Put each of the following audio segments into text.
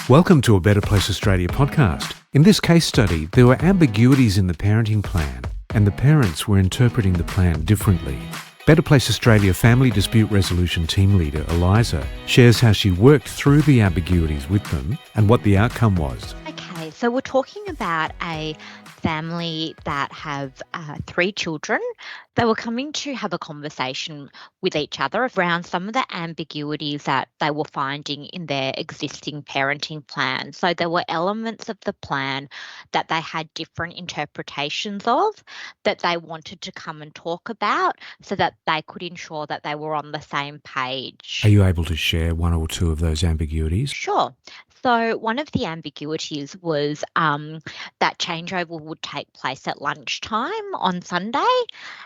Welcome to a Better Place Australia podcast. In this case study, there were ambiguities in the parenting plan, and the parents were interpreting the plan differently. Better Place Australia Family Dispute Resolution Team Leader Eliza shares how she worked through the ambiguities with them and what the outcome was. Okay, so we're talking about a family that have 3 children. They were coming to have a conversation with each other around some of the ambiguities that they were finding in their existing parenting plan. So there were elements of the plan that they had different interpretations of that they wanted to come and talk about so that they could ensure that they were on the same page. Are you able to share one or two of those ambiguities? Sure. So one of the ambiguities was that changeover would take place at lunchtime on Sunday.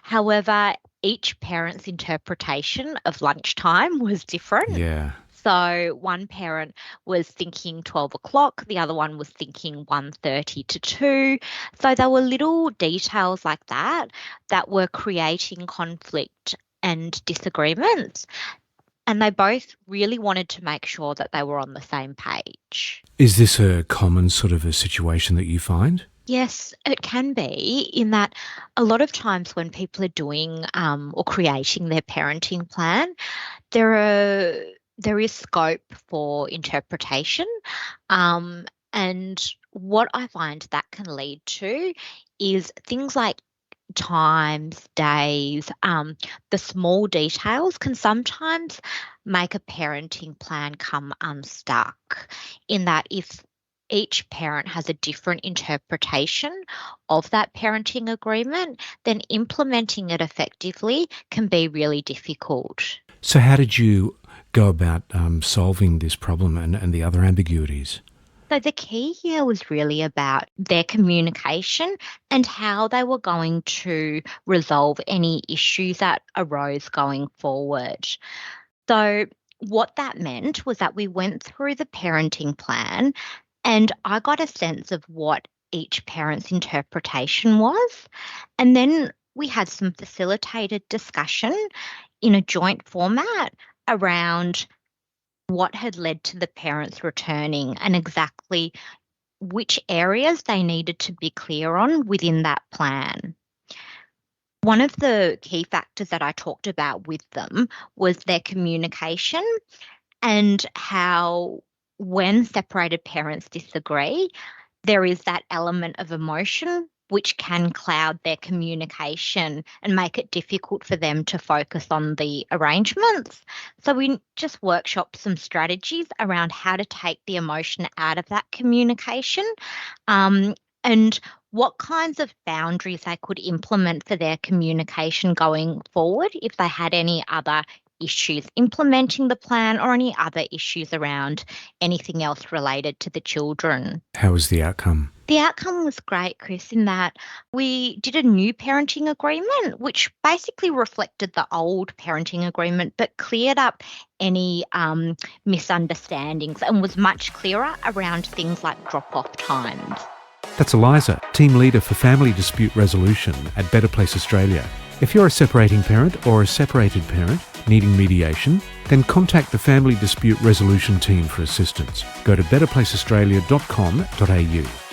However, each parent's interpretation of lunchtime was different. Yeah. So one parent was thinking 12 o'clock, the other one was thinking 1:30 to 2. So there were little details like that that were creating conflict and disagreements. And they both really wanted to make sure that they were on the same page. Is this a common sort of a situation that you find? Yes, it can be, in that a lot of times when people are doing or creating their parenting plan, there is scope for interpretation. And what I find that can lead to is things like times, days, the small details can sometimes make a parenting plan come unstuck, in that if each parent has a different interpretation of that parenting agreement, then implementing it effectively can be really difficult. So how did you go about solving this problem and the other ambiguities? So the key here was really about their communication and how they were going to resolve any issues that arose going forward. So what that meant was that we went through the parenting plan and I got a sense of what each parent's interpretation was. And then we had some facilitated discussion in a joint format around what had led to the parents returning and exactly which areas they needed to be clear on within that plan. One of the key factors that I talked about with them was their communication and how when separated parents disagree, there is that element of emotion which can cloud their communication and make it difficult for them to focus on the arrangements. So we just workshopped some strategies around how to take the emotion out of that communication, and what kinds of boundaries they could implement for their communication going forward if they had any other issues implementing the plan or any other issues around anything else related to the children. How was the outcome? The outcome was great, Chris, in that we did a new parenting agreement, which basically reflected the old parenting agreement, but cleared up any misunderstandings and was much clearer around things like drop-off times. That's Eliza, Team Leader for Family Dispute Resolution at Better Place Australia. If you're a separating parent or a separated parent needing mediation, then contact the Family Dispute Resolution Team for assistance. Go to betterplaceaustralia.com.au.